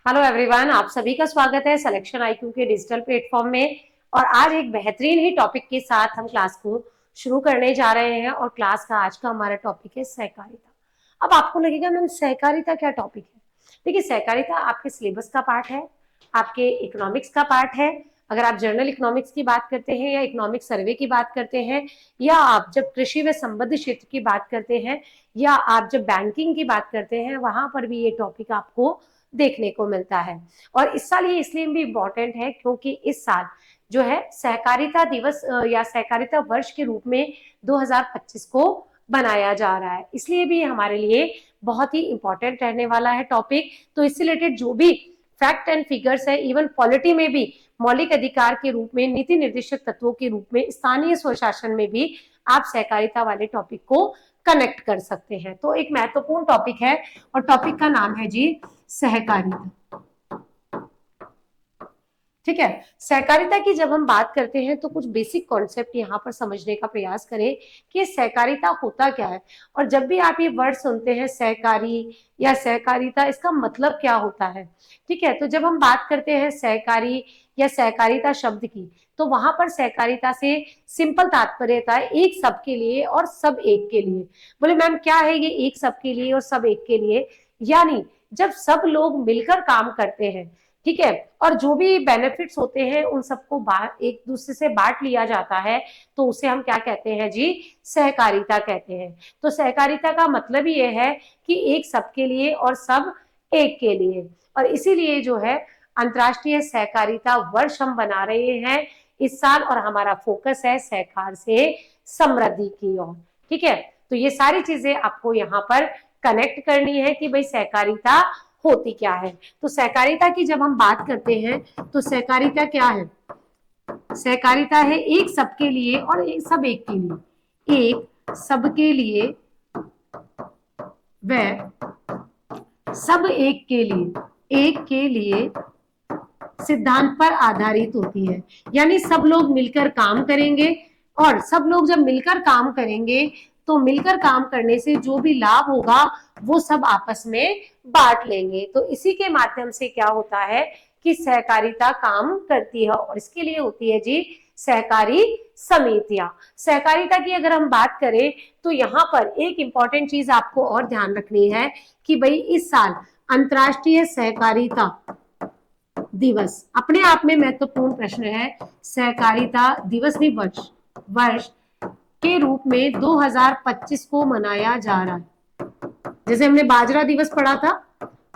Hello everyone, आप सभी का स्वागत है सिलेक्शन आईक्यू के डिजिटल प्लेटफॉर्म में। और आज एक बेहतरीन ही टॉपिक के साथ हम क्लास को शुरू करने जा रहे हैं। और क्लास का आज का हमारा टॉपिक है सहकारिता। अब आपको लगेगा मैम सहकारिता क्या टॉपिक है। देखिए, सहकारिता आपके सिलेबस का पार्ट है, आपके इकोनॉमिक्स का पार्ट है। अगर आप जर्नल इकोनॉमिक्स की बात करते हैं या इकोनॉमिक सर्वे की बात करते हैं, या आप जब कृषि व संबद्ध क्षेत्र की बात करते हैं, या आप जब बैंकिंग की बात करते हैं, वहां पर भी ये टॉपिक आपको देखने को मिलता है। और इस साल ये इसलिए भी इम्पोर्टेंट है क्योंकि इस साल जो है सहकारिता दिवस या सहकारिता वर्ष के रूप में 2025 को बनाया जा रहा है। इसलिए भी हमारे लिए बहुत ही इंपॉर्टेंट रहने वाला है टॉपिक। तो इससे रिलेटेड जो भी फैक्ट एंड फिगर्स है, इवन पॉलिटी में भी मौलिक अधिकार के रूप में, नीति निर्देशक तत्वों के रूप में, स्थानीय स्वशासन में भी आप सहकारिता वाले टॉपिक को कनेक्ट कर सकते हैं। तो एक महत्वपूर्ण टॉपिक है और टॉपिक का नाम है जी सहकारिता। ठीक है, सहकारिता की जब हम बात करते हैं तो कुछ बेसिक कॉन्सेप्ट यहाँ पर समझने का प्रयास करें कि सहकारिता होता क्या है। और जब भी आप ये वर्ड सुनते हैं सहकारी या सहकारिता, इसका मतलब क्या होता है। ठीक है, तो जब हम बात करते हैं सहकारी या सहकारिता शब्द की, तो वहां पर सहकारिता से सिंपल तात्पर्य था एक सबके लिए और सब एक के लिए। बोले मैम क्या है ये एक सबके लिए और सब एक के लिए? यानी जब सब लोग मिलकर काम करते हैं, ठीक है, और जो भी बेनिफिट्स होते हैं उन सबको एक दूसरे से बांट लिया जाता है, तो उसे हम क्या कहते हैं जी? सहकारिता कहते हैं। तो सहकारिता का मतलब ये है कि एक सबके लिए और सब एक के लिए। और इसीलिए जो है अंतर्राष्ट्रीय सहकारिता वर्ष हम बना रहे हैं इस साल, और हमारा फोकस है सहकार से समृद्धि की ओर। ठीक है, तो ये सारी चीजें आपको यहाँ पर कनेक्ट करनी है कि भाई सहकारिता होती क्या है। तो सहकारिता की जब हम बात करते हैं तो सहकारिता क्या है? सहकारिता है एक सबके लिए और एक सब एक के लिए। एक सबके लिए व सब एक के लिए, एक के लिए सिद्धांत पर आधारित होती है। यानी सब लोग मिलकर काम करेंगे, और सब लोग जब मिलकर काम करेंगे तो मिलकर काम करने से जो भी लाभ होगा वो सब आपस में बांट लेंगे। तो इसी के माध्यम से क्या होता है कि सहकारिता काम करती है, और इसके लिए होती है जी सहकारी समितियां। सहकारिता की अगर हम बात करें तो यहाँ पर एक इंपॉर्टेंट चीज आपको और ध्यान रखनी है कि भाई इस साल अंतर्राष्ट्रीय सहकारिता दिवस अपने आप में महत्वपूर्ण प्रश्न है। सहकारिता दिवस भी वर्ष वर्ष के रूप में 2025 को मनाया जा रहा है। जैसे हमने बाजरा दिवस पढ़ा था,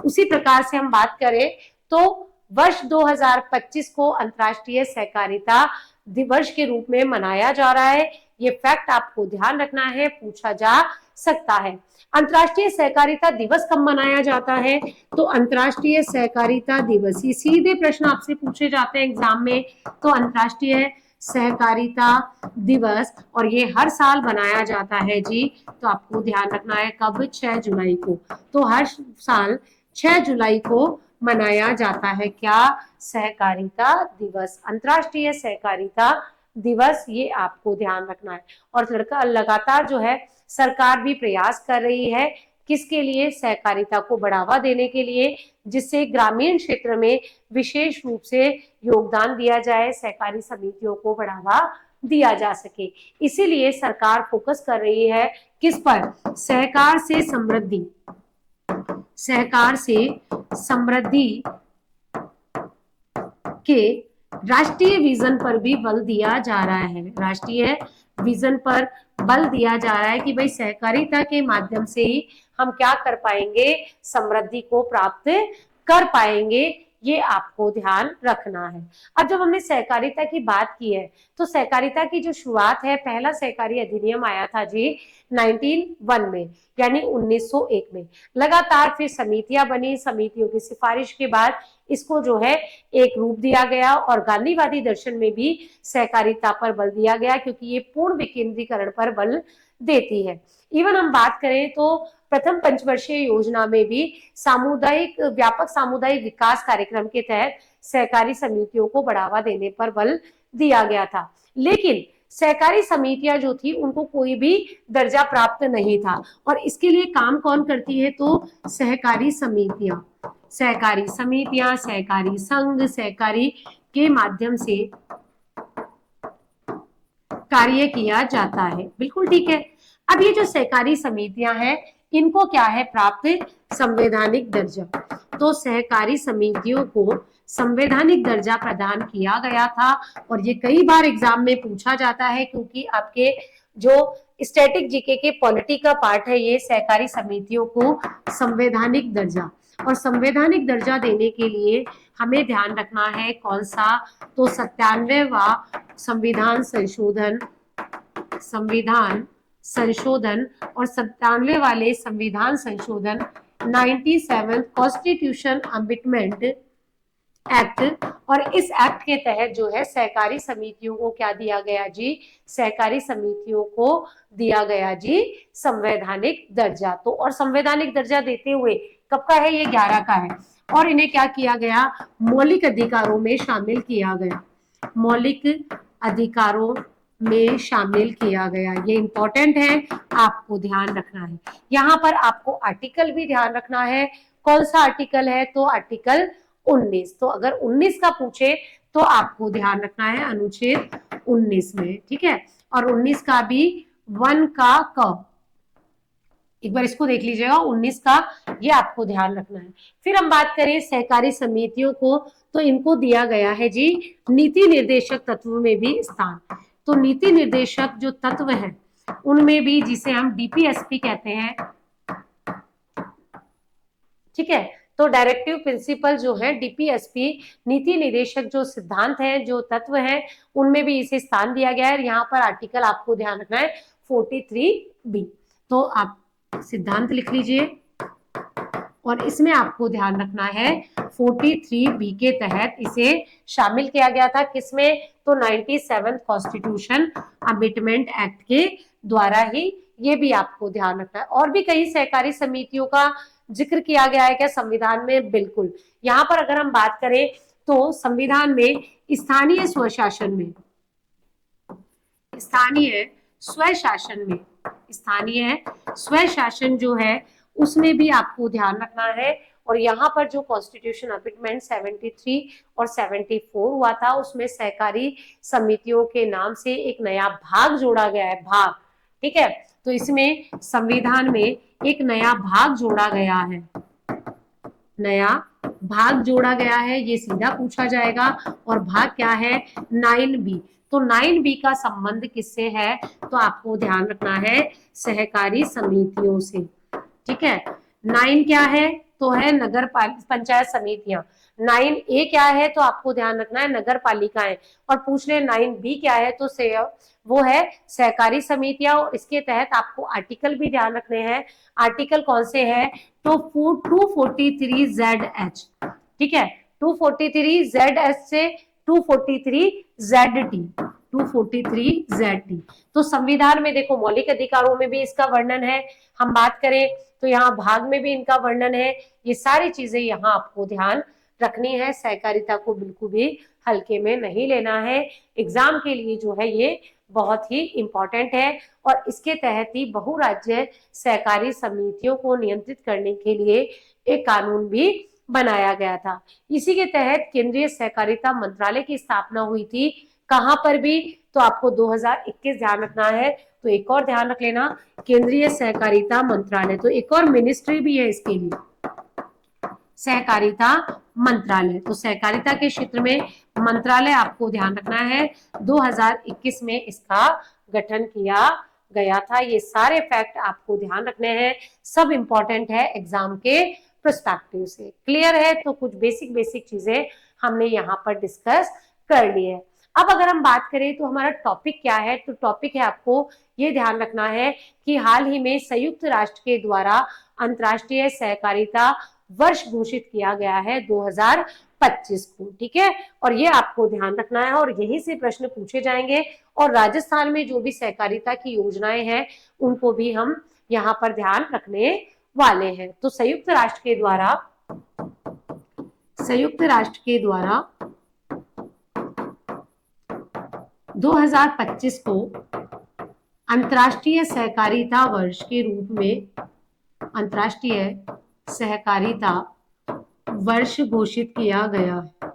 उसी प्रकार से हम बात करें तो वर्ष 2025 को अंतर्राष्ट्रीय सहकारिता दिवस के रूप में मनाया जा रहा है। ये फैक्ट आपको ध्यान रखना है, पूछा जा सकता है। अंतर्राष्ट्रीय सहकारिता दिवस कब मनाया जाता है? तो अंतर्राष्ट्रीय सहकारिता दिवस, ये सीधे प्रश्न आपसे पूछे जाते हैं एग्जाम में। तो अंतर्राष्ट्रीय सहकारिता दिवस, और ये हर साल बनाया जाता है जी। तो आपको ध्यान रखना है कब? 6 जुलाई को। तो हर साल 6 जुलाई को मनाया जाता है क्या? सहकारिता दिवस, अंतर्राष्ट्रीय सहकारिता दिवस। ये आपको ध्यान रखना है। और लगातार जो है सरकार भी प्रयास कर रही है किसके लिए? सहकारिता को बढ़ावा देने के लिए, जिससे ग्रामीण क्षेत्र में विशेष रूप से योगदान दिया जाए, सहकारी समितियों को बढ़ावा दिया जा सके। इसीलिए सरकार फोकस कर रही है किस पर? सहकार से समृद्धि, सहकार से समृद्धि के राष्ट्रीय विजन पर भी बल दिया जा रहा है। राष्ट्रीय विजन पर बल दिया जा रहा है कि भाई सहकारिता के माध्यम से ही हम क्या कर पाएंगे? समृद्धि को प्राप्त कर पाएंगे। ये आपको ध्यान रखना है। अब जब हमने सहकारिता की बात की है तो सहकारिता की जो शुरुआत है, पहला सहकारी अधिनियम आया था जी 1901 में, यानी 1901 में। लगातार फिर समितियां बनी, समितियों की सिफारिश के बाद इसको जो है एक रूप दिया गया, और गांधीवादी दर्शन में भी सहकारिता पर बल दिया गया क्योंकि ये पूर्ण विकेंद्रीकरण पर बल देती है। इवन हम बात करें तो प्रथम पंचवर्षीय योजना में भी सामुदायिक व्यापक सामुदायिक विकास कार्यक्रम के तहत सहकारी समितियों को बढ़ावा देने पर बल दिया गया था। लेकिन सहकारी समितियां जो थी उनको कोई भी दर्जा प्राप्त नहीं था, और इसके लिए काम कौन करती है? तो सहकारी समितियां। सहकारी समितियां, सहकारी संघ, सहकारी के माध्यम से कार्य किया जाता है। बिल्कुल ठीक है। अब ये जो सहकारी समितियां हैं, इनको क्या है प्राप्त संवैधानिक दर्जा। तो सहकारी समितियों को संवैधानिक दर्जा प्रदान किया गया था, और ये कई बार एग्जाम में पूछा जाता है, क्योंकि आपके जो स्टैटिक जीके के पॉलिटी का पार्ट है, ये सहकारी समितियों को संवैधानिक दर्जा, और संवैधानिक दर्जा देने के लिए हमें ध्यान रखना है कौन सा, तो 97वां संविधान संशोधन, संविधान संशोधन और 97 वाले संविधान संशोधन 97 कॉन्स्टिट्यूशन अमेंडमेंट एक्ट। और इस एक्ट के तहत जो है सहकारी समितियों को क्या दिया गया जी, सहकारी समितियों को दिया गया जी संवैधानिक दर्जा। तो और संवैधानिक दर्जा देते हुए कब का है, ये 11 का है, और इन्हें क्या किया गया, मौलिक अधिकारों में शामिल किया गया, मौलिक अधिकारों में शामिल किया गया। ये इंपॉर्टेंट है, आपको ध्यान रखना है। यहाँ पर आपको आर्टिकल भी ध्यान रखना है, कौन सा आर्टिकल है, तो आर्टिकल 19। तो अगर 19 का पूछे तो आपको ध्यान रखना है अनुच्छेद 19 में, ठीक है। और 19 का भी 1 का क, एक बार इसको देख लीजिएगा 19 का, ये आपको ध्यान रखना है। फिर हम बात करें सहकारी समितियों को, तो इनको दिया गया है जी नीति निर्देशक तत्व में भी स्थान। तो नीति निर्देशक जो तत्व है उनमें भी, जिसे हम डीपीएसपी कहते हैं, ठीक है। तो डायरेक्टिव प्रिंसिपल जो है डीपीएसपी, नीति निर्देशक जो सिद्धांत है, जो तत्व है, उनमें भी इसे स्थान दिया गया है। यहाँ पर आर्टिकल आपको ध्यान रखना है 43B। तो आप सिद्धांत लिख लीजिए, और इसमें आपको ध्यान रखना है 43B के तहत इसे शामिल किया गया था, किसमें, तो 97 कॉन्स्टिट्यूशन अमेंडमेंट एक्ट के द्वारा ही। ये भी आपको ध्यान रखना है। और भी कई सहकारी समितियों का जिक्र किया गया है क्या संविधान में, बिल्कुल। यहाँ पर अगर हम बात करें तो संविधान में स्थानीय स्वशासन में, स्थानीय स्वशासन में, स्थानीय स्वशासन जो है उसमें भी आपको ध्यान रखना है। और यहाँ पर जो कॉन्स्टिट्यूशन अमेंडमेंट 73 और 74 हुआ था, उसमें सहकारी समितियों के नाम से एक नया भाग जोड़ा गया है, भाग, ठीक है। तो इसमें संविधान में एक नया भाग जोड़ा गया है, नया भाग जोड़ा गया है, ये सीधा पूछा जाएगा। और भाग क्या है, 9B। तो 9B का संबंध किससे है, तो आपको ध्यान रखना है सहकारी समितियों से, ठीक है। 9 क्या है, तो है नगर पंचायत समितियां। 9A क्या है, तो आपको ध्यान रखना है नगर पालिकाएं। और पूछ ले 9B क्या है, तो वो है सहकारी समितियां। और इसके तहत आपको आर्टिकल भी ध्यान रखने हैं, आर्टिकल कौन से हैं, तो 243ZH, ठीक है। 243ZH से 243ZT, 243ZT। तो संविधान में देखो मौलिक अधिकारों में भी इसका वर्णन है, हम बात करें तो यहाँ भाग में भी इनका वर्णन है। ये सारी चीजें यहाँ आपको ध्यान रखनी है, सहकारिता को बिल्कुल भी हल्के में नहीं लेना है। एग्जाम के लिए जो है ये बहुत ही इंपॉर्टेंट है। और इसके तहत ही बहुराज्य सहकारी समितियों को नियंत्रित करने के लिए एक कानून भी बनाया गया था। इसी के तहत केंद्रीय सहकारिता मंत्रालय की स्थापना हुई थी, कहां पर भी, तो आपको 2021 ध्यान रखना है। तो एक और ध्यान रख लेना, केंद्रीय सहकारिता मंत्रालय, तो एक और मिनिस्ट्री भी है इसके लिए, सहकारिता मंत्रालय। तो सहकारिता के क्षेत्र में मंत्रालय आपको ध्यान रखना है, 2021 में इसका गठन किया गया था। ये सारे फैक्ट आपको ध्यान रखने हैं, सब इंपॉर्टेंट है एग्जाम के पर्सपेक्टिव से। क्लियर है, तो कुछ बेसिक बेसिक चीजें हमने यहाँ पर डिस्कस कर ली है। अब अगर हम बात करें तो हमारा टॉपिक क्या है, तो टॉपिक है आपको ये ध्यान रखना है कि हाल ही में संयुक्त राष्ट्र के द्वारा अंतर्राष्ट्रीय सहकारिता वर्ष घोषित किया गया है 2025 को, ठीक है। और ये आपको ध्यान रखना है, और यही से प्रश्न पूछे जाएंगे। और राजस्थान में जो भी सहकारिता की योजनाएं हैं उनको भी हम यहाँ पर ध्यान रखने वाले हैं। तो संयुक्त राष्ट्र के द्वारा 2025 को अंतर्राष्ट्रीय सहकारिता वर्ष के रूप में, अंतर्राष्ट्रीय सहकारिता वर्ष घोषित किया गया है।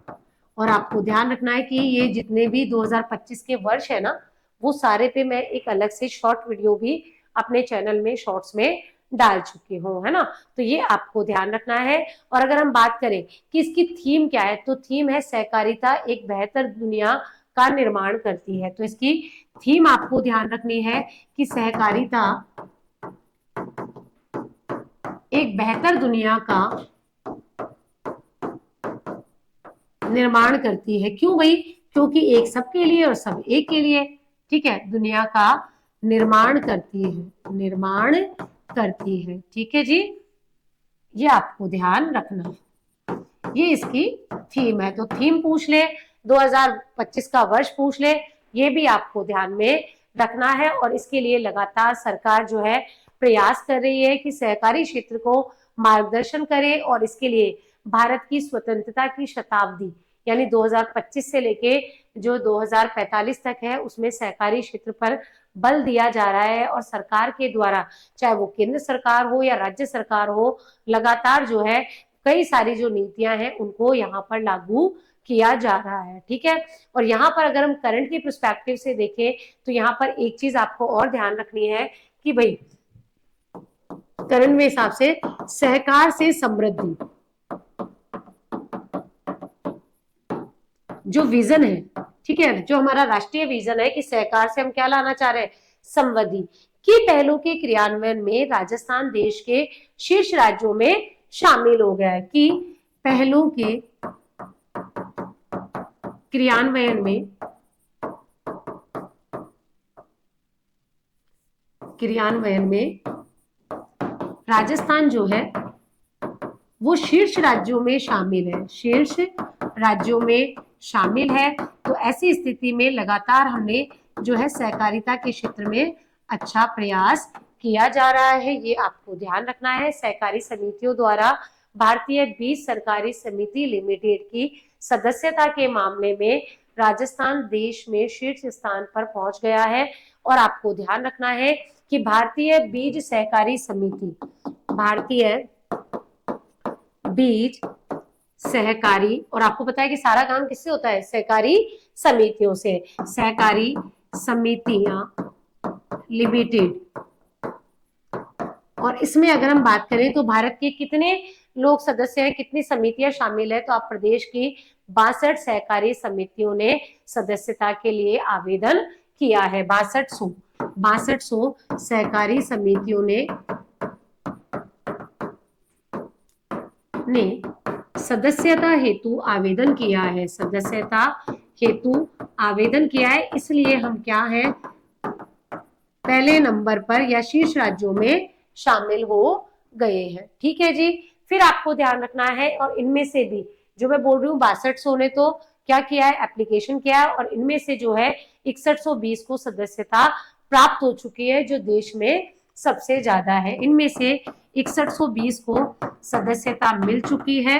और आपको ध्यान रखना है कि ये जितने भी 2025 के वर्ष है ना, वो सारे पे मैं एक अलग से शॉर्ट वीडियो भी अपने चैनल में शॉर्ट्स में डाल चुकी हूँ, है ना। तो ये आपको ध्यान रखना है। और अगर हम बात करें कि इसकी थीम क्या है, तो थीम है सहकारिता एक बेहतर दुनिया का निर्माण करती है। तो इसकी थीम आपको ध्यान रखनी है कि सहकारिता एक बेहतर दुनिया का निर्माण करती है। क्यों भाई? क्योंकि एक सबके लिए और सब एक के लिए, ठीक है, दुनिया का निर्माण करती है, निर्माण करती है। ठीक है जी, ये आपको ध्यान रखना है। ये इसकी थीम है। तो थीम पूछ ले, 2025 का वर्ष पूछ ले, ये भी आपको ध्यान में रखना है। और इसके लिए लगातार सरकार जो है प्रयास कर रही है कि सहकारी क्षेत्र को मार्गदर्शन करे। और इसके लिए भारत की स्वतंत्रता की शताब्दी यानी 2025 से लेके जो 2045 तक है, उसमें सहकारी क्षेत्र पर बल दिया जा रहा है। और सरकार के द्वारा, चाहे वो केंद्र सरकार हो या राज्य सरकार हो, लगातार जो है कई सारी जो नीतियां हैं उनको यहाँ पर लागू किया जा रहा है। ठीक है। और यहाँ पर अगर हम करंट की पर्सपेक्टिव से देखें तो यहाँ पर एक चीज आपको और ध्यान रखनी है कि भाई करंट में हिसाब से सहकार से समृद्धि जो विजन है, ठीक है, जो हमारा राष्ट्रीय विजन है कि सहकार से हम क्या लाना चाह रहे हैं, समृद्धि की पहलों के क्रियान्वयन में राजस्थान देश के शीर्ष राज्यों में शामिल हो गया है। कि पहलों के क्रियान्वयन में राजस्थान जो है वो शीर्ष राज्यों में शामिल है, शीर्ष राज्यों में शामिल है। तो ऐसी स्थिति में लगातार हमने जो है सहकारिता के क्षेत्र में अच्छा प्रयास किया जा रहा है, ये आपको ध्यान रखना है। सहकारी समितियों द्वारा भारतीय बीज सहकारी समिति लिमिटेड की सदस्यता के मामले में राजस्थान देश में शीर्ष स्थान पर पहुंच गया है। और आपको ध्यान रखना है कि भारतीय बीज सहकारी समिति, भारतीय बीज सहकारी, और आपको पता है कि सारा काम किससे होता है, सहकारी समितियों से, सहकारी समितियां लिमिटेड। और इसमें अगर हम बात करें तो भारत के कितने लोग सदस्य हैं, कितनी समितियां शामिल है, तो आप प्रदेश की 62 सहकारी समितियों ने सदस्यता के लिए आवेदन किया है। 6200 सहकारी समितियों ने सदस्यता हेतु आवेदन किया है, सदस्यता हेतु आवेदन किया है। इसलिए हम क्या है, पहले नंबर पर या शीर्ष राज्यों में शामिल हो गए हैं। ठीक है जी। फिर आपको ध्यान रखना है, और इनमें से भी जो मैं बोल रही हूँ 6200 ने तो क्या किया है, एप्लीकेशन किया है, और इनमें से जो है 6120 को सदस्यता प्राप्त हो चुकी है, जो देश में सबसे ज्यादा है। इनमें से 6120 को सदस्यता मिल चुकी है,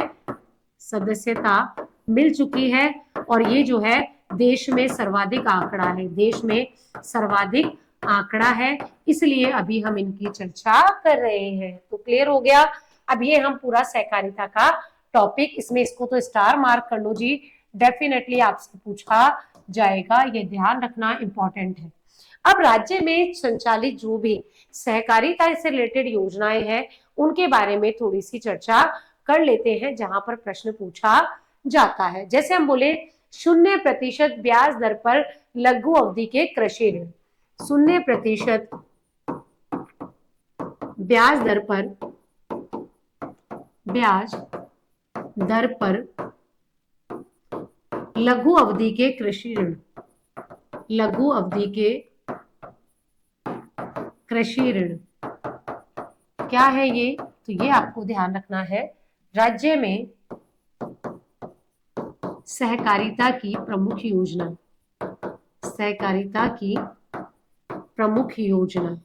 सदस्यता मिल चुकी है। और ये जो है देश में सर्वाधिक आंकड़ा है, देश में सर्वाधिक आंकड़ा है, इसलिए अभी हम इनकी चर्चा कर रहे हैं। तो क्लियर हो गया। अब ये हम पूरा सहकारिता का टॉपिक, इसमें इसको तो स्टार मार्क कर लो जी, डेफिनेटली आपसे पूछा जाएगा, ये ध्यान रखना इंपॉर्टेंट है। अब राज्य में संचालित जो भी सहकारिता से रिलेटेड योजनाएं हैं उनके बारे में थोड़ी सी चर्चा कर लेते हैं, जहां पर प्रश्न पूछा जाता है। जैसे हम बोले 0% ब्याज दर पर लघु अवधि के कृषि ऋण, 0% ब्याज दर पर लघु अवधि के कृषि ऋण, लघु अवधि के कृषि ऋण क्या है ये, तो ये आपको ध्यान रखना है। राज्य में सहकारिता की प्रमुख योजना, सहकारिता की प्रमुख योजना,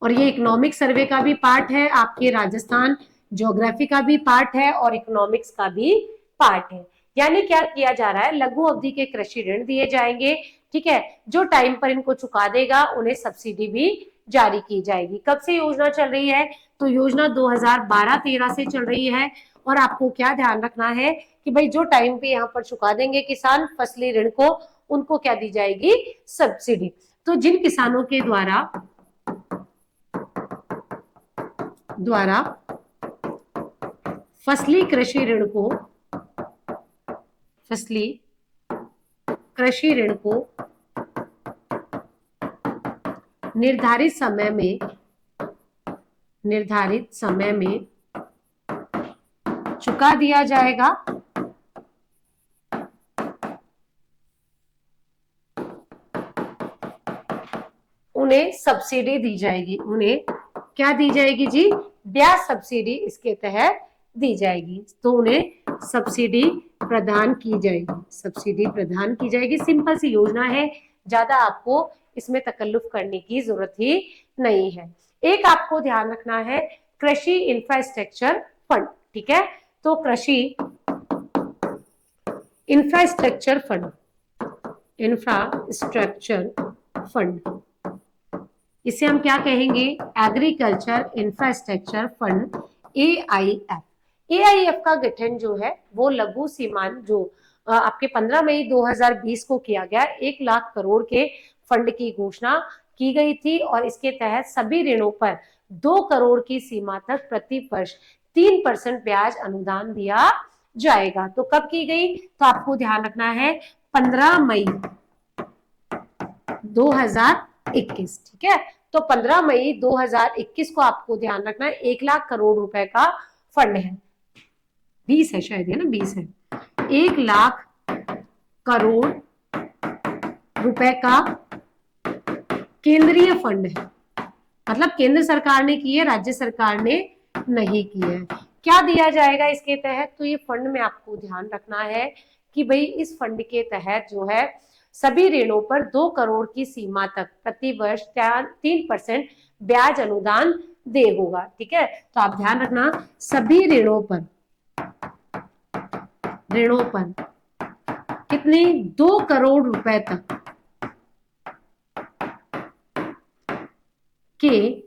और ये इकोनॉमिक सर्वे का भी पार्ट है, आपके राजस्थान ज्योग्राफी का भी पार्ट है, और इकोनॉमिक्स का भी पार्ट है। यानी क्या किया जा रहा है, लघु अवधि के कृषि ऋण दिए जाएंगे, ठीक है, जो टाइम पर इनको चुका देगा उन्हें सब्सिडी भी जारी की जाएगी। कब से योजना चल रही है, तो योजना 2012-13 से चल रही है, और आपको क्या ध्यान रखना है कि भाई जो टाइम पे यहाँ पर चुका देंगे किसान फसली ऋण को, उनको क्या दी जाएगी, सब्सिडी। तो जिन किसानों के द्वारा फसली कृषि ऋण को निर्धारित समय में चुका दिया जाएगा, उन्हें सब्सिडी दी जाएगी। उन्हें क्या दी जाएगी जी, ब्याज सब्सिडी इसके तहत दी जाएगी। तो उन्हें सब्सिडी प्रदान की जाएगी। सिंपल सी योजना है, ज्यादा आपको इसमें तकल्लुफ करने की जरूरत ही नहीं है। एक आपको ध्यान रखना है कृषि इंफ्रास्ट्रक्चर फंड, ठीक है। तो कृषि इंफ्रास्ट्रक्चर फंड, इसे हम क्या कहेंगे, agriculture infrastructure fund, AIF। AIF का गठन जो है वो लघु सीमांत जो आपके 15 मई 2020 को किया गया, 1 लाख करोड़ के फंड की घोषणा की गई थी और इसके तहत सभी ऋणों पर 2 करोड़ की सीमा तक प्रति वर्ष 3% ब्याज अनुदान दिया जाएगा। तो कब की गई, तो आपको ध्यान रखना है 15 मई 2021, ठीक है। तो 15 मई 2021 को आपको ध्यान रखना है 1 लाख करोड़ रुपए का फंड है, 20 है शायद, है ना, 20 है, 1 लाख करोड़ रुपए का केंद्रीय फंड है, मतलब केंद्र सरकार ने की है, राज्य सरकार ने नहीं की है। क्या दिया जाएगा इसके तहत, तो ये फंड में आपको ध्यान रखना है कि भाई इस फंड के तहत जो है सभी ऋणों पर 2 करोड़ की सीमा तक प्रति वर्ष 3% ब्याज अनुदान दे होगा, ठीक है। तो आप ध्यान रखना सभी ऋणों पर कितने, 2 करोड़ रुपए तक के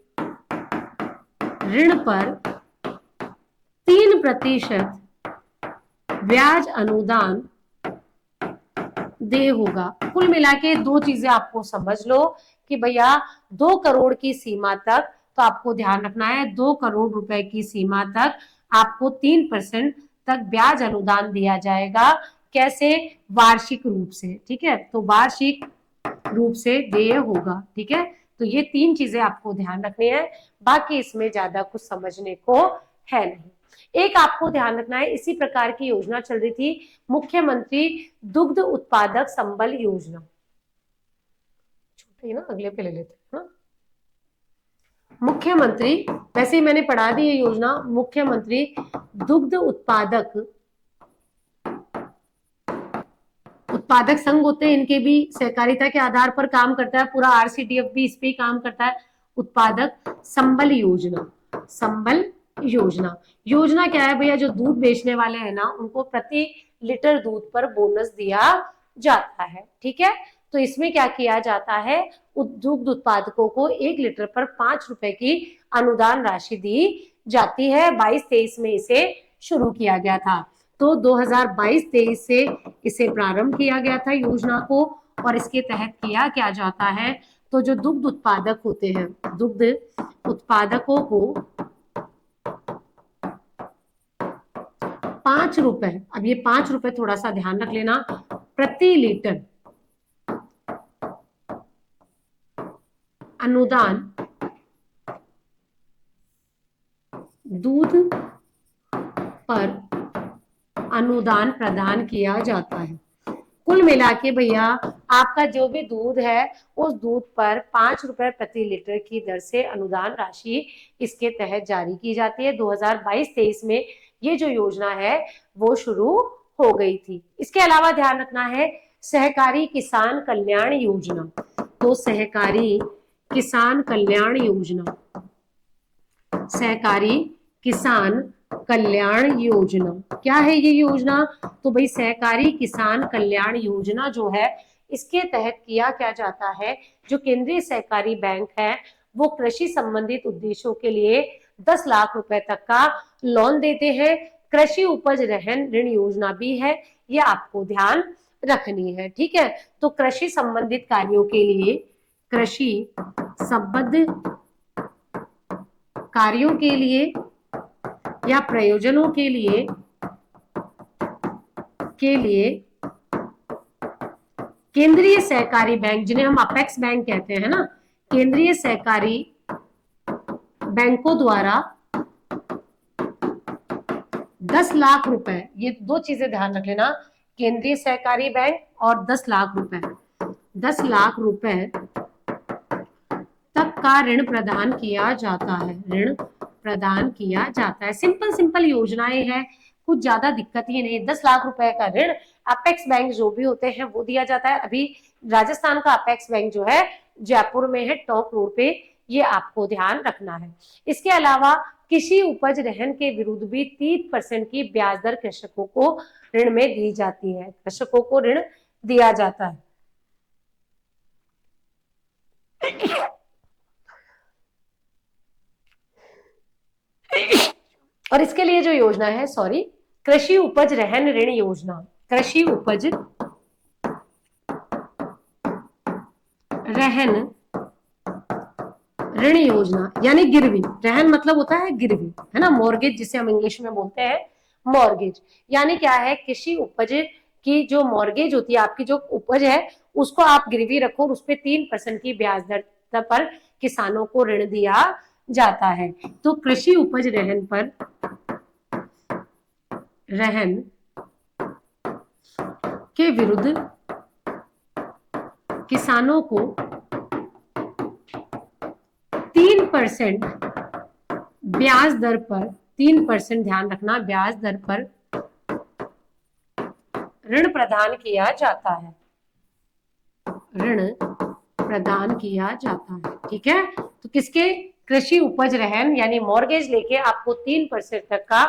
ऋण पर 3% ब्याज अनुदान दे होगा। कुल मिला के 2 चीजें आपको समझ लो कि भैया 2 करोड़ की सीमा तक, तो आपको ध्यान रखना है 2 करोड़ रुपए की सीमा तक आपको 3% तक ब्याज अनुदान दिया जाएगा। कैसे, वार्षिक रूप से, ठीक है। तो वार्षिक रूप से देय होगा, ठीक है। तो ये 3 चीजें आपको ध्यान रखनी है, बाकी इसमें ज्यादा कुछ समझने को है नहीं। एक आपको ध्यान रखना है इसी प्रकार की योजना चल रही थी, मुख्यमंत्री दुग्ध उत्पादक संबल योजना, छोटी है ना, अगले पे ले लेते हैं ना। मुख्यमंत्री, वैसे ही मैंने पढ़ा दी ये योजना, मुख्यमंत्री दुग्ध उत्पादक संघ होते हैं, इनके भी सहकारिता के आधार पर काम करता है, पूरा RCDF भी इस पे ही काम करता है। उत्पादक संबल योजना क्या है भैया, जो दूध बेचने वाले हैं ना उनको प्रति लीटर दूध पर बोनस दिया जाता है, ठीक है। तो इसमें क्या किया जाता है, दुग्ध उत्पादकों को 1 लीटर पर 5 रुपए की अनुदान राशि दी जाती है। 22-23 में इसे शुरू किया गया था। तो 2022-23 से इसे प्रारंभ किया गया था योजना को, और इसके तहत किया क्या जाता है, तो जो दुग्ध उत्पादक होते हैं, दुग्ध उत्पादकों को 5 रुपए, अब ये 5 रुपए थोड़ा सा ध्यान रख लेना, प्रति लीटर अनुदान दूध पर अनुदान प्रदान किया जाता है। कुल मिला के भैया आपका जो भी दूध है उस दूध पर 5 रुपए प्रति लीटर की दर से अनुदान राशि इसके तहत जारी की जाती है। 2022-23 में ये जो योजना है वो शुरू हो गई थी। इसके अलावा ध्यान रखना है सहकारी किसान कल्याण योजना। तो सहकारी किसान कल्याण योजना, सहकारी किसान कल्याण योजना क्या है ये योजना, तो भाई सहकारी किसान कल्याण योजना जो है इसके तहत किया क्या जाता है, जो केंद्रीय सहकारी बैंक है वो कृषि संबंधित उद्देश्यों के लिए 10 लाख रुपए तक का लोन देते हैं कृषि उपज रहन ऋण योजना भी है, ये आपको ध्यान रखनी है। ठीक है, तो कृषि संबंधित कार्यों के लिए, कृषि संबद्ध कार्यों के लिए या प्रयोजनों के लिए केंद्रीय सहकारी बैंक, जिन्हें हम अपेक्स बैंक कहते हैं ना, केंद्रीय सहकारी बैंकों द्वारा 10 लाख रुपए, ये दो चीजें ध्यान रख लेना, केंद्रीय सहकारी बैंक और 10 लाख रुपए, 10 लाख रुपए तक का ऋण प्रदान किया जाता है, ऋण प्रदान किया जाता है। सिंपल सिंपल योजनाएं हैं, कुछ ज्यादा दिक्कत ही नहीं। 10 लाख रुपए का ऋण अपेक्स बैंक जो भी होते हैं वो दिया जाता है। अभी राजस्थान का अपेक्स बैंक जो है जयपुर में है, टॉप रोड पे, ये आपको ध्यान रखना है। इसके अलावा कृषि उपज रहन के विरुद्ध भी 30% की ब्याज दर कृषकों को ऋण में दी जाती है, कृषकों को ऋण दिया जाता है। और इसके लिए जो योजना है, सॉरी, कृषि उपज रहन ऋण योजना, कृषि उपज रहन ऋण योजना, यानी गिरवी, रहन मतलब होता है गिरवी, है ना, मॉर्गेज जिसे हम इंग्लिश में बोलते हैं, मॉर्गेज। यानी क्या है, कृषि उपज की जो मॉर्गेज होती है, आपकी जो उपज है उसको आप गिरवी रखो, उस पर 3% की ब्याज दर पर किसानों को ऋण दिया जाता है। तो कृषि उपज रहन पर, रहन के विरुद्ध किसानों को 3% ब्याज दर पर, 3% ध्यान रखना, ब्याज दर पर ऋण प्रदान किया जाता है, ऋण प्रदान किया जाता है। ठीक है, तो किसके, कृषि उपज रहन यानी मॉर्गेज लेके आपको 3% तक का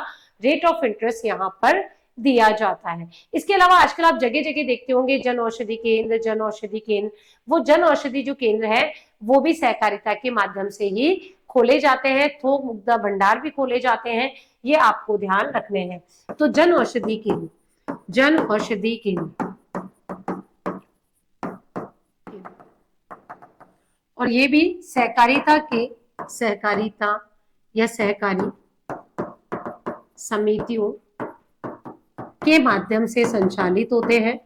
रेट ऑफ इंटरेस्ट यहाँ पर दिया जाता है। इसके अलावा आजकल आप जगह जगह देखते होंगे जन औषधि केंद्र, जन औषधि केंद्र, वो जन औषधि जो केंद्र है वो भी सहकारिता के माध्यम से ही खोले जाते हैं, थोक मुक्ता भंडार भी खोले जाते हैं, ये आपको ध्यान रखने हैं। तो जन औषधि केंद्र, जन औषधि केंद्र, और ये भी सहकारिता के, सहकारिता या सहकारी समितियों के माध्यम से संचालित होते हैं,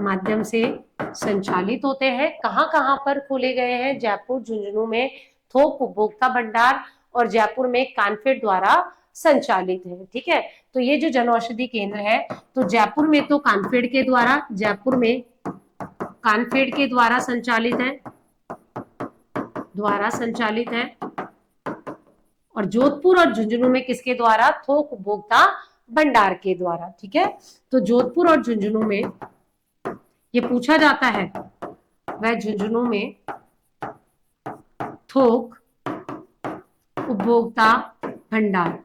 माध्यम से संचालित होते हैं। कहां कहां पर खोले गए हैं, जयपुर झुंझुनू में थोक उपभोक्ता भंडार और जयपुर में कानफेड द्वारा संचालित है। ठीक है, तो ये जो जन औषधि केंद्र है, तो जयपुर में तो कानफेड के द्वारा, जयपुर में कानफेड के द्वारा संचालित है, द्वारा संचालित है, और जोधपुर और झुंझुनू में किसके द्वारा, थोक उपभोक्ता भंडार के द्वारा। ठीक है, तो जोधपुर और झुंझुनू में ये पूछा जाता है, वह झुंझुनू में थोक उपभोक्ता भंडार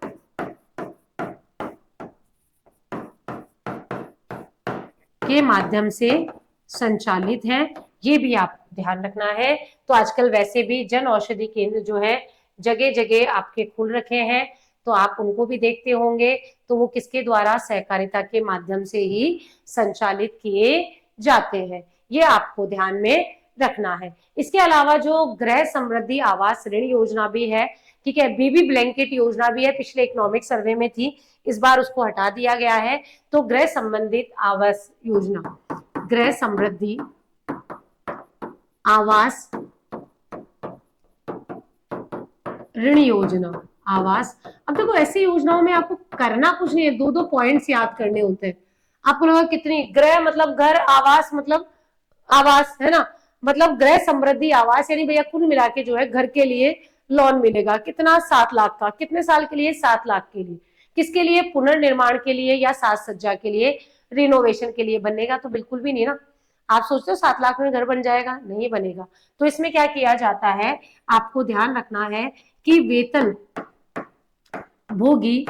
के माध्यम से संचालित है, ये भी आप ध्यान रखना है। तो आजकल वैसे भी जन औषधि केंद्र जो है जगह जगह आपके खुल रखे हैं, तो आप उनको भी देखते होंगे, तो वो किसके द्वारा, सहकारिता के माध्यम से ही संचालित किए जाते हैं, ये आपको ध्यान में रखना है। इसके अलावा जो गृह समृद्धि आवास ऋण योजना भी है, ठीक है, बीबी ब्लैंकेट योजना भी है, पिछले इकोनॉमिक सर्वे में थी, इस बार उसको हटा दिया गया है। तो गृह संबंधित आवास योजना, गृह समृद्धि आवास ऋण योजना, आवास। अब देखो ऐसी योजनाओं में आपको करना कुछ नहीं है, दो दो पॉइंट्स याद करने होते हैं। आपको लगा कितनी, गृह मतलब घर, आवास मतलब आवास, है ना, मतलब गृह समृद्धि आवास, यानी भैया कुल मिला के जो है घर के लिए लोन मिलेगा, कितना, 7 लाख का, कितने साल के लिए, 7 लाख के लिए, किसके लिए, पुनर्निर्माण के लिए या साज सज्जा के लिए, रिनोवेशन के लिए। बनेगा तो बिल्कुल भी नहीं ना, आप सोचते हो 7 लाख में घर बन जाएगा, नहीं बनेगा। तो इसमें क्या किया जाता है, आपको ध्यान रखना है कि वेतन भोगी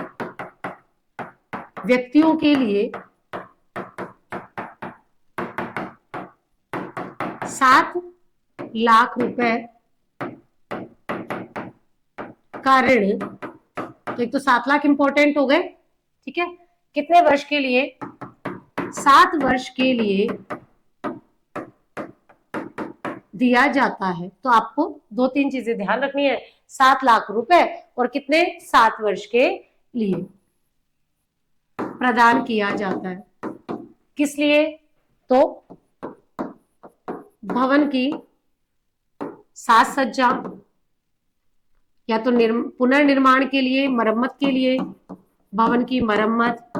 व्यक्तियों के लिए 7 लाख रुपए का ऋण तो एक तो 7 लाख इंपॉर्टेंट हो गए, ठीक है। कितने वर्ष के लिए? 7 वर्ष के लिए दिया जाता है। तो आपको 2-3 चीजें ध्यान रखनी है, 7 लाख रुपए और कितने? 7 वर्ष के लिए प्रदान किया जाता है। किस लिए? तो भवन की साज सज्जा, या तो पुनर्निर्माण के लिए, मरम्मत के लिए, भवन की मरम्मत,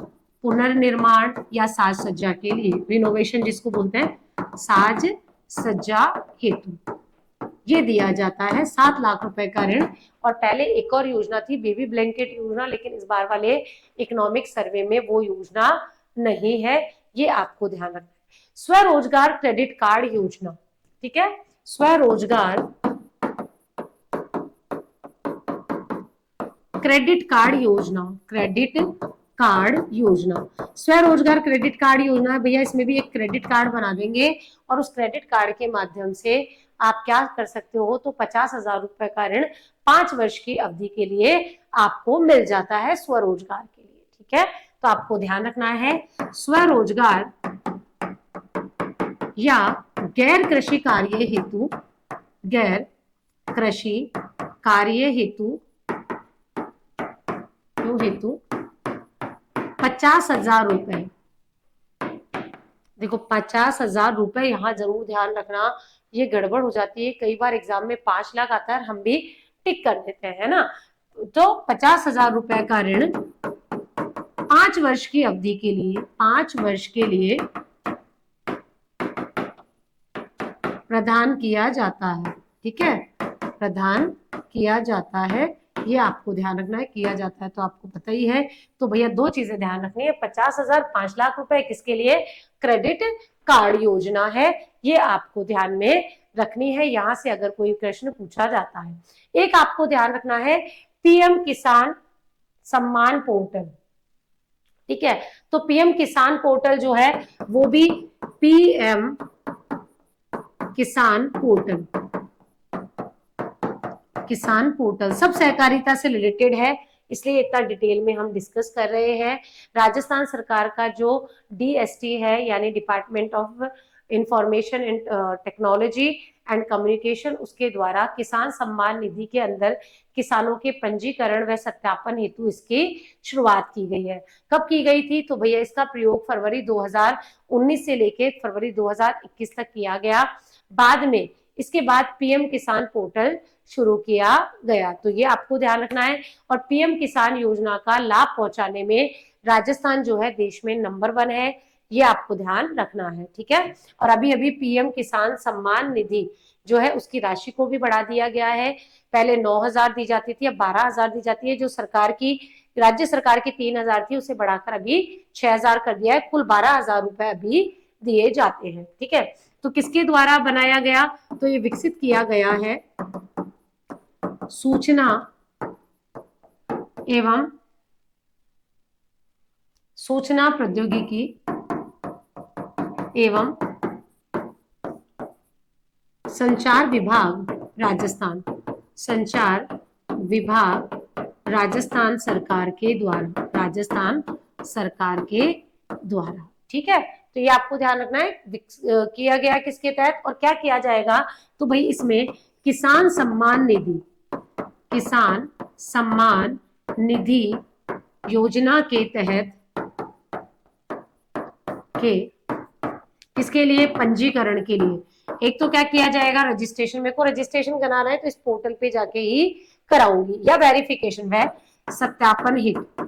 पुनर्निर्माण या साज सज्जा के लिए, रिनोवेशन जिसको बोलते हैं, साज सज्जा हेतु ये दिया जाता है 7 लाख रुपए का ऋण। और पहले एक और योजना थी, बेबी ब्लैंकेट योजना, लेकिन इस बार वाले इकोनॉमिक सर्वे में वो योजना नहीं है, ये आपको ध्यान रखना है। स्वरोजगार क्रेडिट कार्ड योजना, ठीक है, स्वरोजगार क्रेडिट कार्ड योजना, क्रेडिट कार्ड योजना, स्वरोजगार क्रेडिट कार्ड योजना है भैया। इसमें भी एक क्रेडिट कार्ड बना देंगे और उस क्रेडिट कार्ड के माध्यम से आप क्या कर सकते हो, तो 50,000 रुपए का ऋण 5 वर्ष की अवधि के लिए आपको मिल जाता है स्वरोजगार के लिए, ठीक है। तो आपको ध्यान रखना है, स्वरोजगार या गैर कृषि कार्य हेतु, गैर कृषि कार्य हेतु 50,000 रुपए। देखो 50,000 रुपए यहाँ जरूर ध्यान रखना, ये गड़बड़ हो जाती है कई बार, एग्जाम में 5 लाख आता है, हम भी टिक कर देते हैं ना। तो 50,000 रुपए का ऋण 5 वर्ष की अवधि के लिए, 5 वर्ष के लिए प्रदान किया जाता है, ठीक है, प्रदान किया जाता है, ये आपको ध्यान रखना है, किया जाता है तो आपको पता ही है। तो भैया 2 चीजें ध्यान रखनी है, 50,000, 5 लाख रुपए किसके लिए? क्रेडिट कार्ड योजना है, ये आपको ध्यान में रखनी है, यहां से अगर कोई प्रश्न पूछा जाता है। एक आपको ध्यान रखना है, पीएम किसान सम्मान पोर्टल, ठीक है। तो पीएम किसान पोर्टल जो है वो भी पीएम किसान पोर्टल, किसान पोर्टल सब सहकारिता से रिलेटेड है, इसलिए इतना डिटेल में हम डिस्कस कर रहे हैं। राजस्थान सरकार का जो डीएसटी है, यानी department of information and technology and communication, उसके द्वारा किसान सम्मान निधि के अंदर किसानों के पंजीकरण व सत्यापन हेतु इसकी शुरुआत की गई है। कब की गई थी? तो भैया इसका प्रयोग फरवरी 2019 से लेके फरवरी 2021 तक किया गया। बाद में इसके बाद पीएम किसान पोर्टल शुरू किया गया, तो ये आपको ध्यान रखना है। और पीएम किसान योजना का लाभ पहुंचाने में राजस्थान जो है देश में नंबर 1 है, ये आपको ध्यान रखना है, ठीक है। और अभी अभी पीएम किसान सम्मान निधि जो है उसकी राशि को भी बढ़ा दिया गया है, पहले 9,000 दी जाती थी, अब 12,000 दी जाती है। जो सरकार की, राज्य सरकार की 3,000 थी, उसे बढ़ाकर अभी 6,000 कर दिया है, कुल 12,000 रुपए अभी दिए जाते हैं, ठीक है। तो किसके द्वारा बनाया गया? तो ये विकसित किया गया है सूचना एवं सूचना प्रौद्योगिकी एवं संचार विभाग राजस्थान, संचार विभाग राजस्थान सरकार के द्वारा, राजस्थान सरकार के द्वारा, ठीक है। तो ये आपको ध्यान रखना है, किया गया किसके तहत और क्या किया जाएगा? तो भाई इसमें किसान सम्मान निधि, किसान सम्मान निधि योजना के तहत के किसके लिए? पंजीकरण के लिए। एक तो क्या किया जाएगा? रजिस्ट्रेशन। मेरे को रजिस्ट्रेशन कराना है तो इस पोर्टल पे जाके ही कराऊंगी, या वेरिफिकेशन है, सत्यापन हेतु,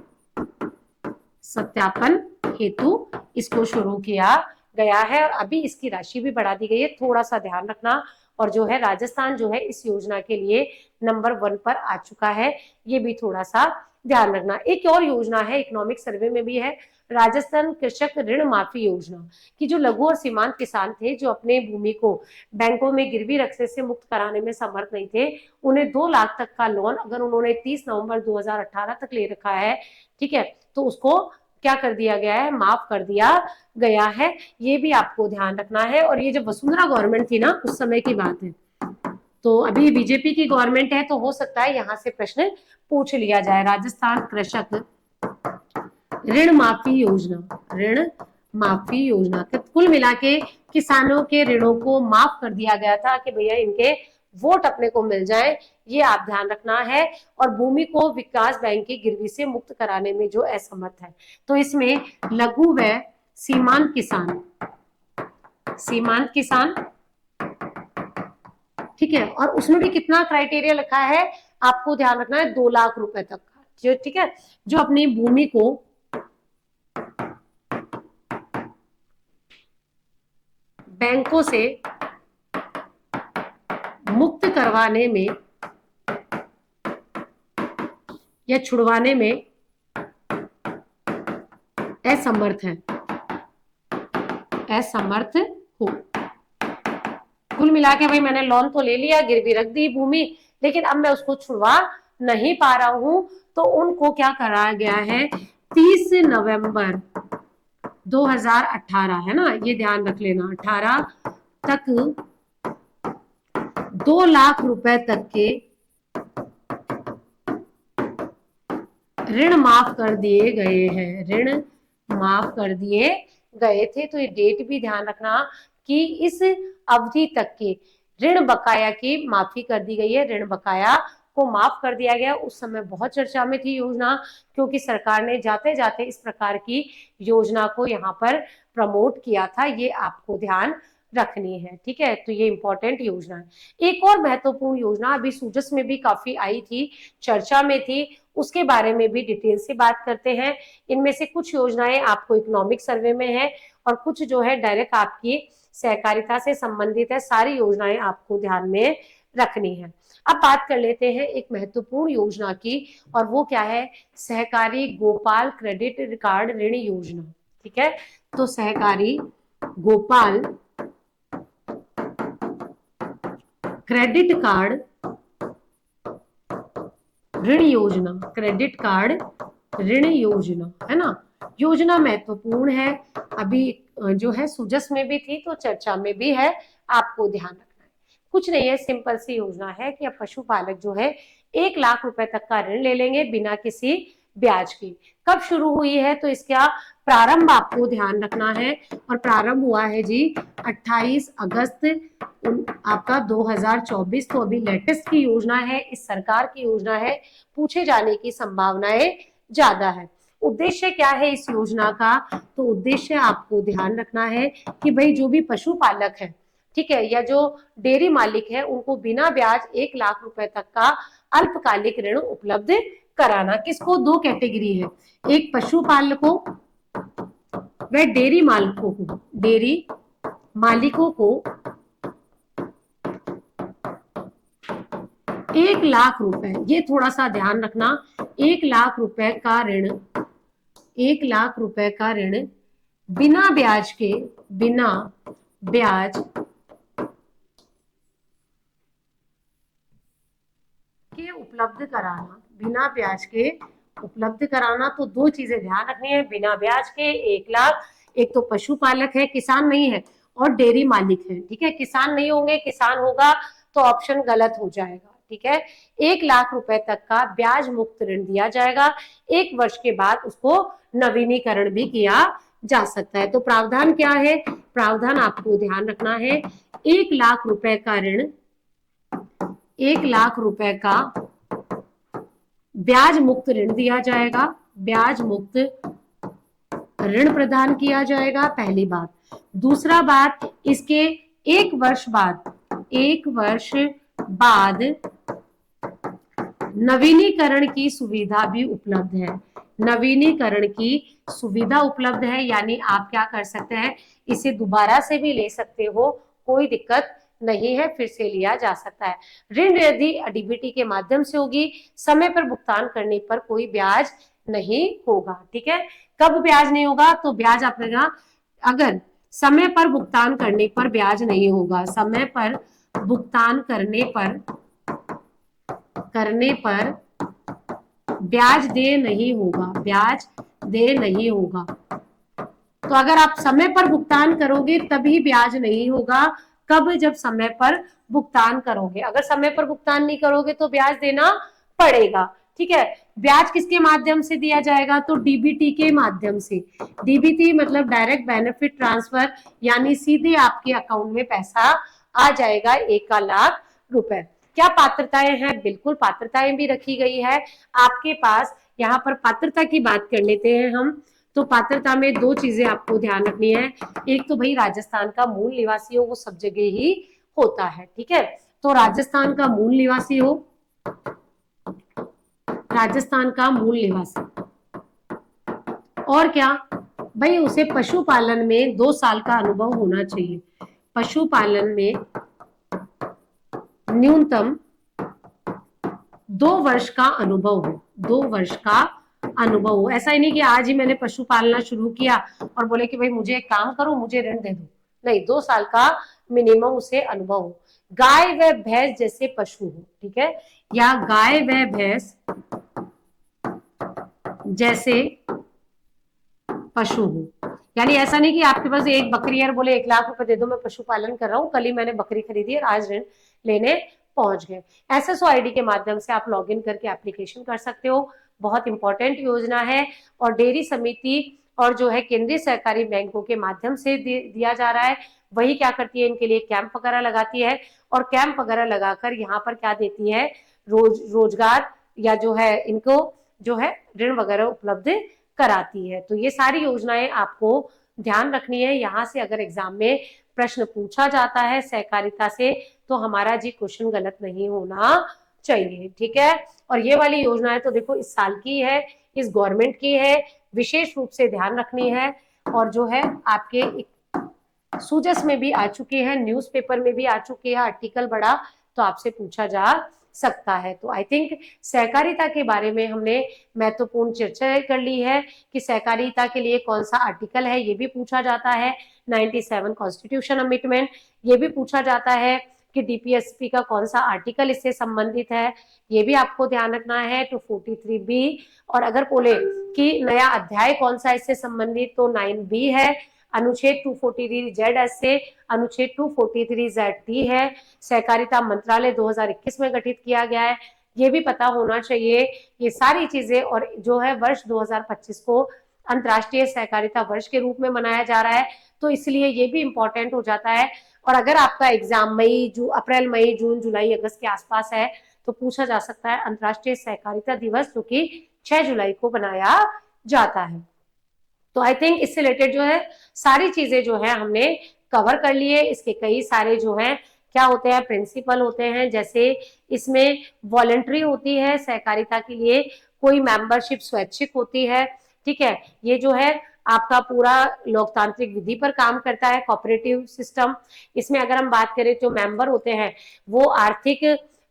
सत्यापन हेतु इसको शुरू किया गया है और अभी इसकी राशि भी बढ़ा दी गई है, थोड़ा सा ध्यान रखना। और जो है राजस्थान जो है इस योजना के लिए नंबर 1 पर आ चुका है, ये भी थोड़ा सा ध्यान रखना। एक और योजना है, इकोनॉमिक सर्वे में भी है, राजस्थान कृषक ऋण माफी योजना, कि जो लघु और सीमांत किसान थे जो अपने भूमि को बैंकों में गिरवी रखने से मुक्त कराने में समर्थ नहीं थे, उन्हें 2 लाख तक का लोन अगर उन्होंने 30 नवंबर 2018 तक ले रखा है, ठीक है, तो उसको क्या कर दिया गया है? माफ कर दिया गया है, ये भी आपको ध्यान रखना है। और ये जब वसुंधरा गवर्नमेंट थी ना, उस समय की बात है, तो अभी बीजेपी की गवर्नमेंट है तो हो सकता है यहाँ से प्रश्न पूछ लिया जाए। राजस्थान कृषक ऋण माफी योजना, ऋण माफी योजना कुल मिला के किसानों के ऋणों को माफ कर दिया गया था कि भैया इनके वोट अपने को मिल जाए, ये आप ध्यान रखना है। और भूमि को विकास बैंक की गिरवी से मुक्त कराने में जो असमर्थ है, तो इसमें लघु व सीमांत किसान, सीमांत किसान, ठीक है, और उसमें भी कितना क्राइटेरिया लिखा है आपको ध्यान रखना है, 2 लाख रुपए तक का, जो ठीक है, जो अपनी भूमि को बैंकों से मुक्त करवाने में या छुड़वाने में असमर्थ है, असमर्थ हो। कुल मिला के भाई मैंने लोन तो ले लिया, गिरवी रख दी भूमि, लेकिन अब मैं उसको छुड़वा नहीं पा रहा हूं, तो उनको क्या कराया गया है, 30 नवंबर 2018 है ना, ये ध्यान रख लेना, 18 तक 2 लाख रुपए तक के ऋण माफ कर दिए गए हैं, ऋण माफ कर दिए गए थे। तो ये डेट भी ध्यान रखना कि इस अवधि तक के ऋण बकाया की माफी कर दी गई है, ऋण बकाया को माफ कर दिया गया। उस समय बहुत चर्चा में थी योजना, क्योंकि सरकार ने जाते जाते इस प्रकार की योजना को यहाँ पर प्रमोट किया था, ये आपको ध्यान रखनी है, ठीक है। तो ये इंपॉर्टेंट योजना है। एक और महत्वपूर्ण योजना अभी सूजस में भी काफी आई थी, चर्चा में थी, उसके बारे में भी डिटेल से बात करते हैं। इनमें से कुछ योजनाएं आपको इकोनॉमिक सर्वे में है और कुछ जो है डायरेक्ट आपकी सहकारिता से संबंधित है। सारी योजनाएं आपको ध्यान में रखनी है। अब बात कर लेते हैं एक महत्वपूर्ण योजना की, और वो क्या है, सहकारी गोपाल क्रेडिट कार्ड ऋण योजना, ठीक है। तो सहकारी गोपाल क्रेडिट कार्ड ऋण योजना, क्रेडिट कार्ड ऋण योजना है ना, योजना महत्वपूर्ण है। अभी जो है सुजस में भी थी तो चर्चा में भी है, आपको ध्यान रखना है। कुछ नहीं है, सिंपल सी योजना है कि अब पशुपालक जो है 1 लाख रुपए तक का ऋण ले लेंगे बिना किसी ब्याज के। कब शुरू हुई है, तो इसका प्रारंभ आपको ध्यान रखना है, और प्रारंभ हुआ है जी 28 अगस्त आपका 2024। तो अभी लेटेस्ट की योजना है, इस सरकार की योजना है, पूछे जाने की संभावनाएं ज्यादा है। उद्देश्य क्या है इस योजना का, तो उद्देश्य आपको ध्यान रखना है कि भाई जो भी पशुपालक है, ठीक है, या जो डेयरी मालिक है, उनको बिना ब्याज 1 लाख रुपए तक का अल्पकालिक ऋण उपलब्ध कराना। किसको, 2 कैटेगरी है, एक पशुपालकों व डेयरी मालिकों को, डेयरी मालिकों को 1 लाख रुपए, ये थोड़ा सा ध्यान रखना, 1 लाख रुपए का ऋण, 1 लाख रुपए का ऋण बिना ब्याज के, बिना ब्याज के उपलब्ध कराना, बिना ब्याज के उपलब्ध कराना। तो 2 चीजें ध्यान रखनी है, बिना ब्याज के 1 लाख, एक तो पशुपालक है, किसान नहीं है, और डेयरी मालिक है, ठीक है। किसान नहीं होंगे, किसान होगा तो ऑप्शन गलत हो जाएगा, ठीक है। 1 लाख रुपए तक का ब्याज मुक्त ऋण दिया जाएगा, 1 वर्ष के बाद उसको नवीनीकरण भी किया जा सकता है। तो प्रावधान क्या है, प्रावधान आपको ध्यान रखना है, 1 लाख रुपए का ऋण, 1 लाख रुपए का ब्याज मुक्त ऋण दिया जाएगा, ब्याज मुक्त ऋण प्रदान किया जाएगा, पहली बात। दूसरा बात, इसके 1 वर्ष बाद, 1 वर्ष बाद नवीनीकरण की सुविधा भी उपलब्ध है, नवीनीकरण की सुविधा उपलब्ध है, यानी आप क्या कर सकते हैं, इसे दोबारा से भी ले सकते हो, कोई दिक्कत नहीं है, फिर से लिया जा सकता है। ऋण यदि डीबीटी के माध्यम से होगी, समय पर भुगतान करने पर कोई ब्याज नहीं होगा, ठीक है। कब ब्याज नहीं होगा, तो ब्याज आप लेना, अगर समय पर भुगतान करने पर ब्याज नहीं होगा, समय पर भुगतान करने पर ब्याज दे नहीं होगा, ब्याज दे नहीं होगा। तो अगर आप समय पर भुगतान करोगे तभी ब्याज नहीं होगा, कब? जब समय पर भुगतान करोगे। अगर समय पर भुगतान नहीं करोगे तो ब्याज देना पड़ेगा। ठीक है, ब्याज किसके माध्यम से दिया जाएगा? तो डीबीटी के माध्यम से। डीबीटी मतलब डायरेक्ट बेनिफिट ट्रांसफर, यानी सीधे आपके अकाउंट में पैसा आ जाएगा 1,00,000 रुपए। क्या पात्रताएं हैं? बिल्कुल पात्रताएं भी रखी गई है आपके पास। यहाँ पर पात्रता की बात कर लेते हैं हम। तो पात्रता में दो चीजें आपको ध्यान रखनी है। एक तो भाई राजस्थान का मूल निवासी हो, वो सब जगह ही होता है। ठीक है, तो राजस्थान का मूल निवासी हो, राजस्थान का मूल निवासी। और क्या भाई, उसे पशुपालन में 2 साल का अनुभव होना चाहिए। पशुपालन में न्यूनतम 2 वर्ष का अनुभव हो, 2 वर्ष का अनुभव हो। ऐसा ही नहीं कि आज ही मैंने पशु पालना शुरू किया और बोले कि भाई मुझे एक काम करो, मुझे ऋण दे दो। नहीं, 2 साल का मिनिमम उसे अनुभव हो। गाय व भैंस जैसे पशु हो, ठीक है, या गाय व भैंस जैसे पशु हो। यानी ऐसा नहीं कि आपके पास एक बकरी है और बोले 1,00,000 रुपए दे दो, मैं पशुपालन कर रहा हूँ, कल ही मैंने बकरी खरीदी और आज ऋण लेने पहुंच गए। एसएसओ आईडी के माध्यम से आप लॉगिन करके एप्लीकेशन कर सकते हो। बहुत इंपॉर्टेंट योजना है और डेयरी समिति और जो है केंद्रीय सहकारी बैंकों के माध्यम से दिया जा रहा है। वही क्या करती है, इनके लिए कैंप वगैरह लगाती है और कैंप वगैरह लगाकर यहाँ पर क्या देती है, रोजगार या जो है इनको जो है ऋण वगैरह उपलब्ध कराती है। तो ये सारी योजनाएं आपको ध्यान रखनी है। यहाँ से अगर एग्जाम में प्रश्न पूछा जाता है सहकारिता से तो हमारा जी क्वेश्चन गलत नहीं होना चाहिए। ठीक है, और ये वाली योजनाएं तो देखो इस साल की है, इस गवर्नमेंट की है, विशेष रूप से ध्यान रखनी है। और जो है आपके सूजस में भी आ चुकी है, न्यूज़पेपर में भी आ चुकी है, आर्टिकल बड़ा तो आपसे पूछा जा सकता है। तो आई थिंक सहकारिता के बारे में हमने महत्वपूर्ण चर्चा कर ली है कि सहकारिता के लिए कौन सा आर्टिकल है, ये भी पूछा जाता है। 97 कॉन्स्टिट्यूशन अमेंडमेंट, ये भी पूछा जाता है कि डीपीएसपी का कौन सा आर्टिकल इससे संबंधित है, ये भी आपको ध्यान रखना है। 243B, और अगर बोले कि नया अध्याय कौन सा इससे संबंधित तो 9B है। अनुच्छेद 243Z से अनुच्छेद 243ZD है। सहकारिता मंत्रालय 2021 में गठित किया गया है, ये भी पता होना चाहिए। ये सारी चीजें, और जो है वर्ष 2025 को अंतर्राष्ट्रीय सहकारिता वर्ष के रूप में मनाया जा रहा है, तो इसलिए ये भी इंपॉर्टेंट हो जाता है। और अगर आपका एग्जाम अप्रैल मई जून जुलाई अगस्त के आसपास है तो पूछा जा सकता है अंतर्राष्ट्रीय सहकारिता दिवस, जो कि 6 जुलाई को बनाया जाता है। तो आई थिंक इससे रिलेटेड जो है सारी चीजें जो है हमने कवर कर लिए। इसके कई सारे जो है क्या होते हैं, प्रिंसिपल होते हैं, जैसे इसमें वॉलेंट्री होती है सहकारिता के लिए, कोई मेंबरशिप स्वैच्छिक होती है। ठीक है, ये जो है आपका पूरा लोकतांत्रिक विधि पर काम करता है, कोऑपरेटिव सिस्टम। इसमें अगर हम बात करें तो मेंबर होते हैं वो आर्थिक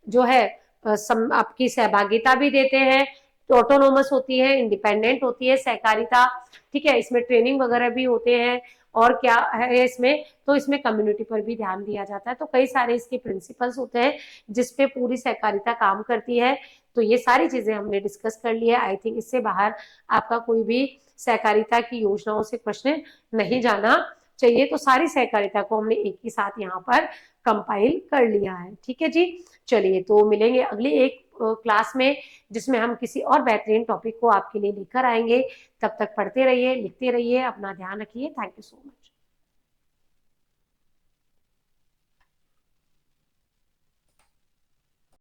जो है आपकी सहभागिता भी देते हैं, तो ऑटोनोमस होती है, इंडिपेंडेंट होती है सहकारिता। ठीक है, इसमें ट्रेनिंग वगैरह भी होते हैं। और क्या है इसमें, तो इसमें कम्युनिटी पर भी ध्यान दिया जाता है। तो कई सारे इसके प्रिंसिपल्स होते हैं जिसपे पूरी सहकारिता काम करती है। तो ये सारी चीजें हमने डिस्कस कर ली है। आई थिंक इससे बाहर आपका कोई भी सहकारिता की योजनाओं से प्रश्न नहीं जाना चाहिए। तो सारी सहकारिता को हमने एक ही साथ यहाँ पर कंपाइल कर लिया है। ठीक है जी, चलिए तो मिलेंगे अगली एक क्लास में जिसमें हम किसी और बेहतरीन टॉपिक को आपके लिए लेकर आएंगे। तब तक पढ़ते रहिए, लिखते रहिए, अपना ध्यान रखिए। Thank you so much.